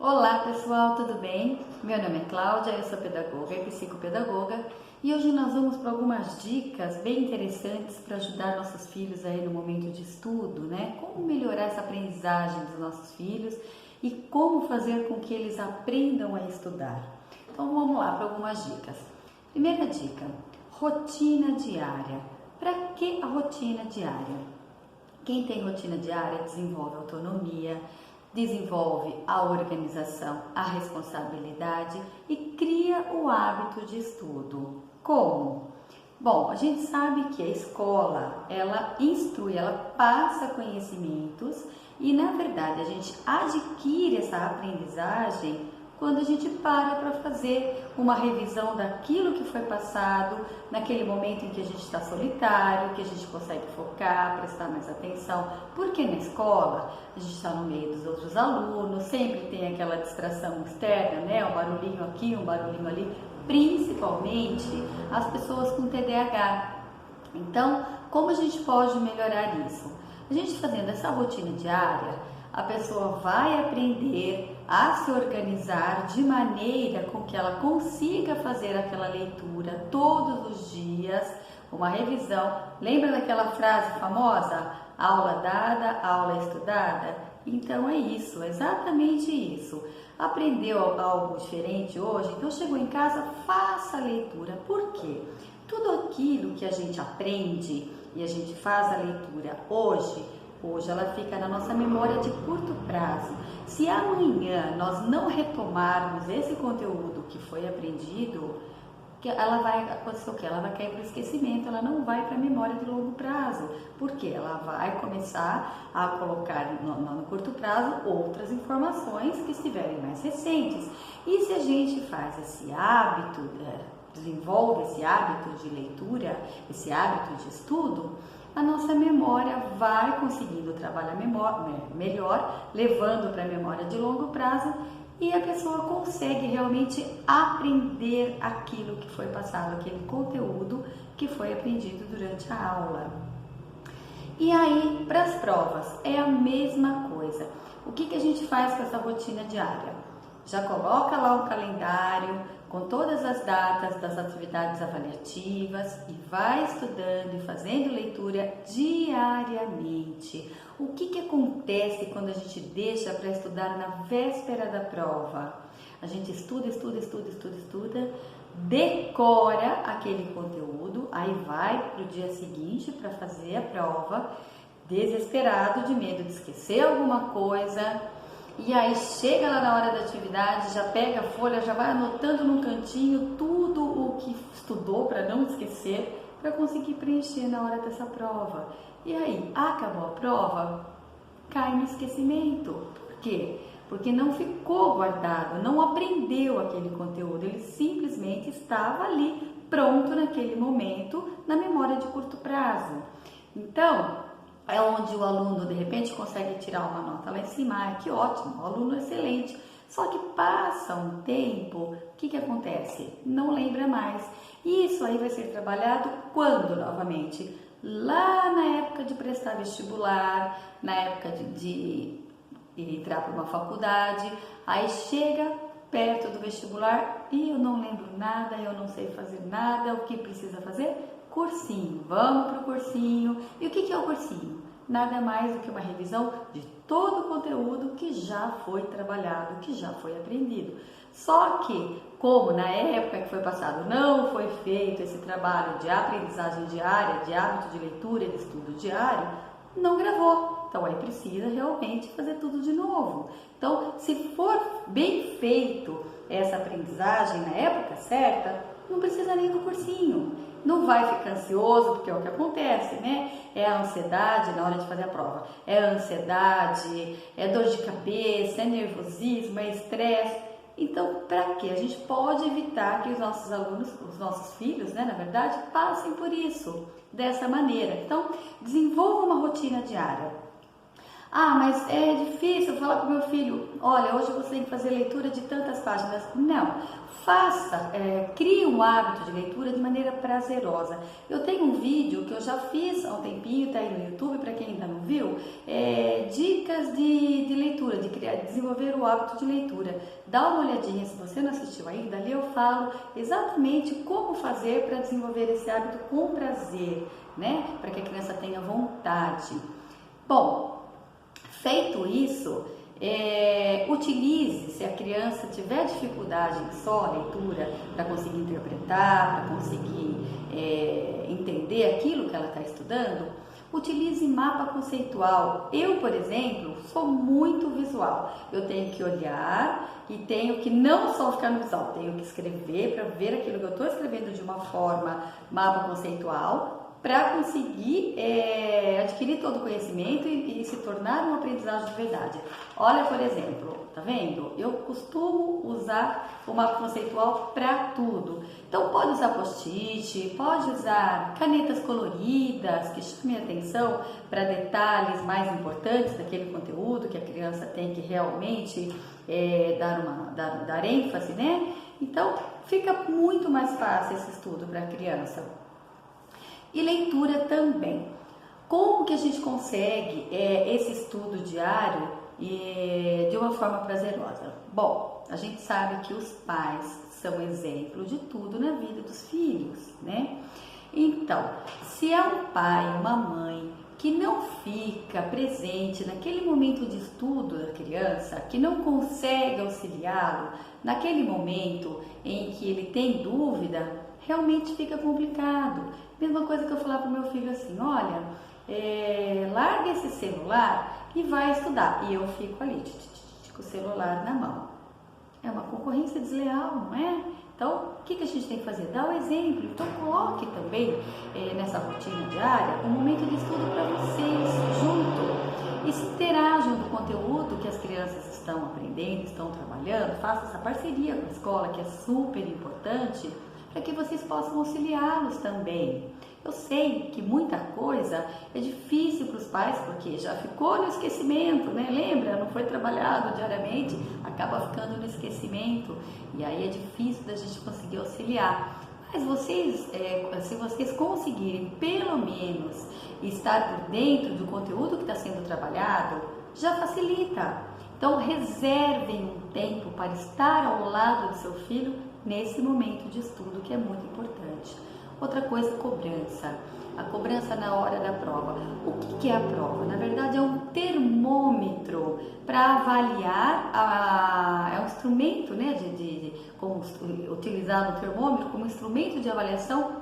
Olá pessoal, tudo bem? Meu nome é Cláudia, eu sou pedagoga e psicopedagoga e hoje nós vamos para algumas dicas bem interessantes para ajudar nossos filhos aí no momento de estudo, né? Como melhorar essa aprendizagem dos nossos filhos e como fazer com que eles aprendam a estudar. Então vamos lá para algumas dicas. Primeira dica, rotina diária. Para que a rotina diária? Quem tem rotina diária desenvolve autonomia, desenvolve a organização, a responsabilidade e cria o hábito de estudo. Como? Bom, a gente sabe que a escola, ela instrui, ela passa conhecimentos e, na verdade, a gente adquire essa aprendizagem quando a gente para fazer uma revisão daquilo que foi passado, naquele momento em que a gente está solitário, que a gente consegue focar, prestar mais atenção, porque na escola a gente está no meio dos outros alunos, sempre tem aquela distração externa, né? Um barulhinho aqui, um barulhinho ali, principalmente as pessoas com TDAH. Então, como a gente pode melhorar isso? A gente fazendo essa rotina diária, a pessoa vai aprender a se organizar de maneira com que ela consiga fazer aquela leitura todos os dias, uma revisão. Lembra daquela frase famosa? Aula dada, aula estudada? Então é isso, exatamente isso. Aprendeu algo diferente hoje? Então chegou em casa, faça a leitura. Por quê? Tudo aquilo que a gente aprende e a gente faz a leitura hoje ela fica na nossa memória de curto prazo. Se amanhã nós não retomarmos esse conteúdo que foi aprendido, ela vai acontecer o quê? Ela vai cair para o esquecimento, ela não vai para a memória de longo prazo, porque ela vai começar a colocar no curto prazo outras informações que estiverem mais recentes. E se a gente faz esse hábito, desenvolve esse hábito de leitura, esse hábito de estudo, a nossa memória vai conseguindo trabalhar melhor, levando para a memória de longo prazo e a pessoa consegue realmente aprender aquilo que foi passado, aquele conteúdo que foi aprendido durante a aula. E aí, para as provas, é a mesma coisa. O que a gente faz com essa rotina diária? Já coloca lá o calendário com todas as datas das atividades avaliativas e vai estudando e fazendo leitura diariamente. O que acontece quando a gente deixa para estudar na véspera da prova? A gente estuda, decora aquele conteúdo, aí vai para o dia seguinte para fazer a prova, desesperado, de medo de esquecer alguma coisa. E aí chega lá na hora da atividade, já pega a folha, já vai anotando num cantinho tudo o que estudou para não esquecer, para conseguir preencher na hora dessa prova. E aí, acabou a prova, cai no esquecimento. Por quê? Porque não ficou guardado, não aprendeu aquele conteúdo, ele simplesmente estava ali, pronto naquele momento, na memória de curto prazo. Então, é onde o aluno de repente consegue tirar uma nota lá em cima, que ótimo, o aluno é excelente. Só que passa um tempo, o que acontece? Não lembra mais. Isso aí vai ser trabalhado quando novamente? Lá na época de prestar vestibular, na época de entrar para uma faculdade, aí chega perto do vestibular e eu não lembro nada, eu não sei fazer nada, o que precisa fazer? Cursinho, vamos para o cursinho. E o que é o cursinho? Nada mais do que uma revisão de todo o conteúdo que já foi trabalhado, que já foi aprendido. Só que, como na época que foi passado não foi feito esse trabalho de aprendizagem diária, de hábito de leitura e de estudo diário, não gravou. Então aí precisa realmente fazer tudo de novo. Então, se for bem feito essa aprendizagem na época certa, não precisa nem do cursinho. Não vai ficar ansioso, porque é o que acontece, né? É a ansiedade na hora de fazer a prova. É a ansiedade, é dor de cabeça, é nervosismo, é estresse. Então, para quê? A gente pode evitar que os nossos alunos, os nossos filhos, né, na verdade, passem por isso, dessa maneira. Então, desenvolva uma rotina diária. Ah, mas é difícil falar para o meu filho, olha, hoje você tem que fazer leitura de tantas páginas. Não, faça, crie um hábito de leitura de maneira prazerosa. Eu tenho um vídeo que eu já fiz há um tempinho, tá aí no YouTube, para quem ainda não viu, dicas de leitura, de desenvolver o hábito de leitura. Dá uma olhadinha, se você não assistiu ainda, ali eu falo exatamente como fazer para desenvolver esse hábito com prazer, né? Para que a criança tenha vontade. Bom, feito isso, utilize, se a criança tiver dificuldade em só a leitura, para conseguir interpretar, para conseguir entender aquilo que ela está estudando, utilize mapa conceitual. Eu, por exemplo, sou muito visual. Eu tenho que olhar e tenho que não só ficar no visual, tenho que escrever para ver aquilo que eu estou escrevendo de uma forma mapa conceitual, para conseguir adquirir todo o conhecimento e se tornar uma aprendizagem de verdade. Olha, por exemplo, tá vendo? Eu costumo usar o mapa conceitual para tudo. Então, pode usar post-it, pode usar canetas coloridas que chamem a atenção para detalhes mais importantes daquele conteúdo que a criança tem que realmente dar ênfase, né? Então, fica muito mais fácil esse estudo para a criança. E leitura também. Como que a gente consegue esse estudo diário de uma forma prazerosa? Bom, a gente sabe que os pais são exemplo de tudo na vida dos filhos, né? Então, se é um pai, uma mãe que não fica presente naquele momento de estudo da criança, que não consegue auxiliá-lo naquele momento em que ele tem dúvida, realmente fica complicado. Mesma coisa que eu falar para o meu filho assim, olha, larga esse celular e vai estudar. E eu fico ali, com o celular na mão. É uma concorrência desleal, não é? Então, o que a gente tem que fazer? Dar o exemplo. Então, coloque também nessa rotina diária um momento de estudo para vocês, junto. Interajam do conteúdo que as crianças estão aprendendo, estão trabalhando. Faça essa parceria com a escola, que é super importante, para que vocês possam auxiliá-los também. Eu sei que muita coisa é difícil para os pais, porque já ficou no esquecimento, né? Lembra? Não foi trabalhado diariamente, acaba ficando no esquecimento, e aí é difícil da gente conseguir auxiliar. Mas vocês, se vocês conseguirem pelo menos estar por dentro do conteúdo que está sendo trabalhado, já facilita. Então, reservem um tempo para estar ao lado do seu filho nesse momento de estudo, que é muito importante. Outra coisa, cobrança. A cobrança na hora da prova. O que é a prova? Na verdade, é um termômetro para avaliar, é um instrumento, né, utilizar o termômetro como instrumento de avaliação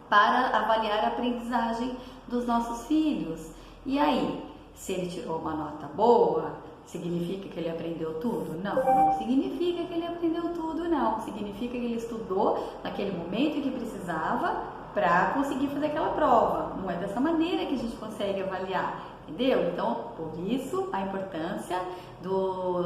para avaliar a aprendizagem dos nossos filhos. E aí, se ele tirou uma nota boa, significa que ele aprendeu tudo? Não, não significa que ele aprendeu tudo, não. Significa que ele estudou naquele momento que precisava para conseguir fazer aquela prova. Não é dessa maneira que a gente consegue avaliar, entendeu? Então, por isso, a importância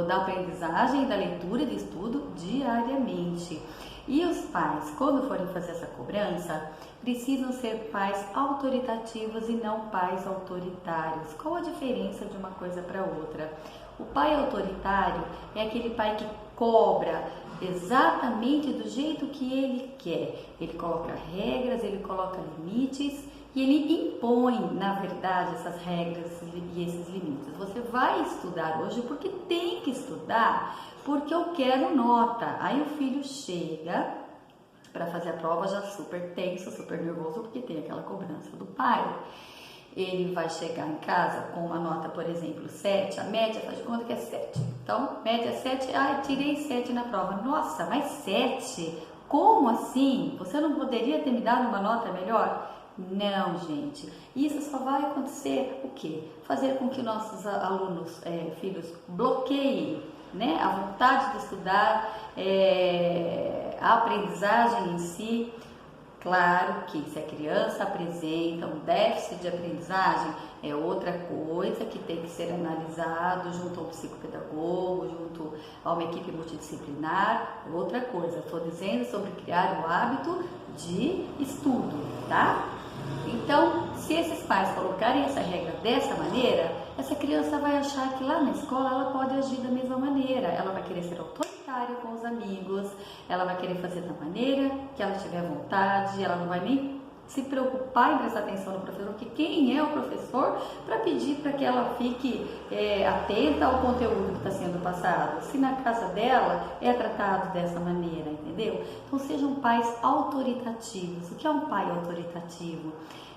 da aprendizagem, da leitura e do estudo diariamente. E os pais, quando forem fazer essa cobrança, precisam ser pais autoritativos e não pais autoritários. Qual a diferença de uma coisa para outra? O pai autoritário é aquele pai que cobra exatamente do jeito que ele quer. Ele coloca regras, ele coloca limites e ele impõe, na verdade, essas regras e esses limites. Você vai estudar hoje porque tem que estudar, porque eu quero nota. Aí o filho chega para fazer a prova já super tenso, super nervoso, porque tem aquela cobrança do pai. Ele vai chegar em casa com uma nota, por exemplo, 7, a média faz de conta que é 7. Então, média 7, tirei 7 na prova. Nossa, mas 7? Como assim? Você não poderia ter me dado uma nota melhor? Não, gente. Isso só vai acontecer o quê? Fazer com que nossos alunos, filhos, bloqueiem, né, a vontade de estudar, a aprendizagem em si. Claro que se a criança apresenta um déficit de aprendizagem, é outra coisa que tem que ser analisado junto ao psicopedagogo, junto a uma equipe multidisciplinar, outra coisa. Estou dizendo sobre criar o hábito de estudo, tá? Então, se esses pais colocarem essa regra dessa maneira, essa criança vai achar que lá na escola ela pode agir da mesma maneira, ela vai querer ser autoritária com os amigos, ela vai querer fazer da maneira que ela tiver vontade, ela não vai nem se preocupar em prestar atenção no professor, porque quem é o professor para pedir para que ela fique atenta ao conteúdo que está sendo passado, se na casa dela é tratado dessa maneira, entendeu? Então sejam pais autoritativos. O que é um pai autoritativo?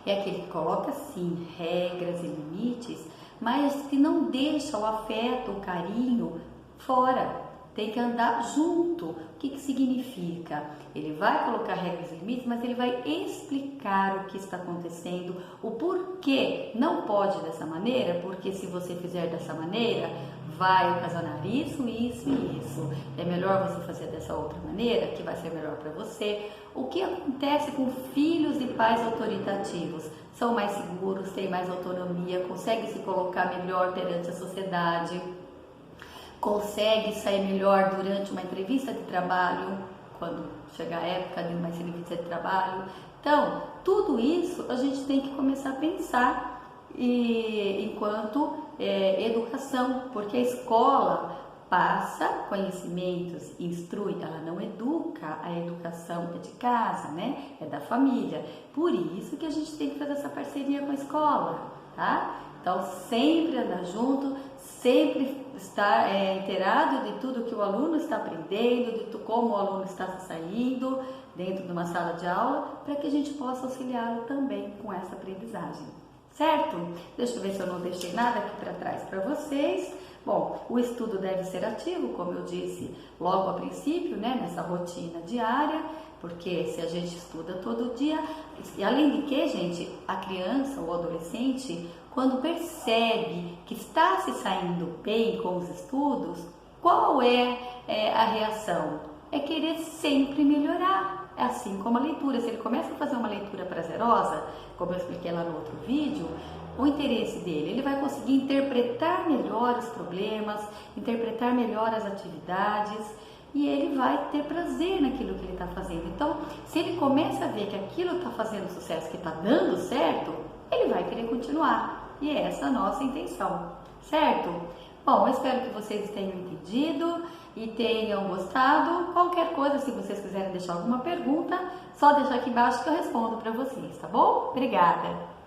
É aquele que coloca sim regras e limites, mas que não deixa o afeto, o carinho fora. Tem que andar junto. O que significa? Ele vai colocar regras e limites, mas ele vai explicar o que está acontecendo, o porquê não pode dessa maneira, porque se você fizer dessa maneira, vai ocasionar isso, isso e isso. É melhor você fazer dessa outra maneira, que vai ser melhor para você. O que acontece com filhos de pais autoritativos? São mais seguros, têm mais autonomia, conseguem se colocar melhor perante a sociedade, consegue sair melhor durante uma entrevista de trabalho, quando chegar a época de uma entrevista de trabalho. Então, tudo isso a gente tem que começar a pensar enquanto educação, porque a escola passa conhecimentos, instrui, ela não educa, a educação é de casa, né? É da família. Por isso que a gente tem que fazer essa parceria com a escola, tá? Então, sempre andar junto, sempre estar inteirado de tudo que o aluno está aprendendo, de como o aluno está se saindo dentro de uma sala de aula, para que a gente possa auxiliá-lo também com essa aprendizagem, certo? Deixa eu ver se eu não deixei nada aqui para trás para vocês. Bom, o estudo deve ser ativo, como eu disse logo a princípio, né, nessa rotina diária, porque se a gente estuda todo dia, e além de que, gente, a criança ou adolescente, quando percebe que está se saindo bem com os estudos, qual é a reação? É querer sempre melhorar, assim como a leitura. Se ele começa a fazer uma leitura prazerosa, como eu expliquei lá no outro vídeo, o interesse dele, ele vai conseguir interpretar melhor os problemas, interpretar melhor as atividades, e ele vai ter prazer naquilo que ele está fazendo. Então, se ele começa a ver que aquilo está fazendo sucesso, que está dando certo, ele vai querer continuar. E é essa a nossa intenção, certo? Bom, eu espero que vocês tenham entendido e tenham gostado. Qualquer coisa, se vocês quiserem deixar alguma pergunta, só deixar aqui embaixo que eu respondo para vocês, tá bom? Obrigada!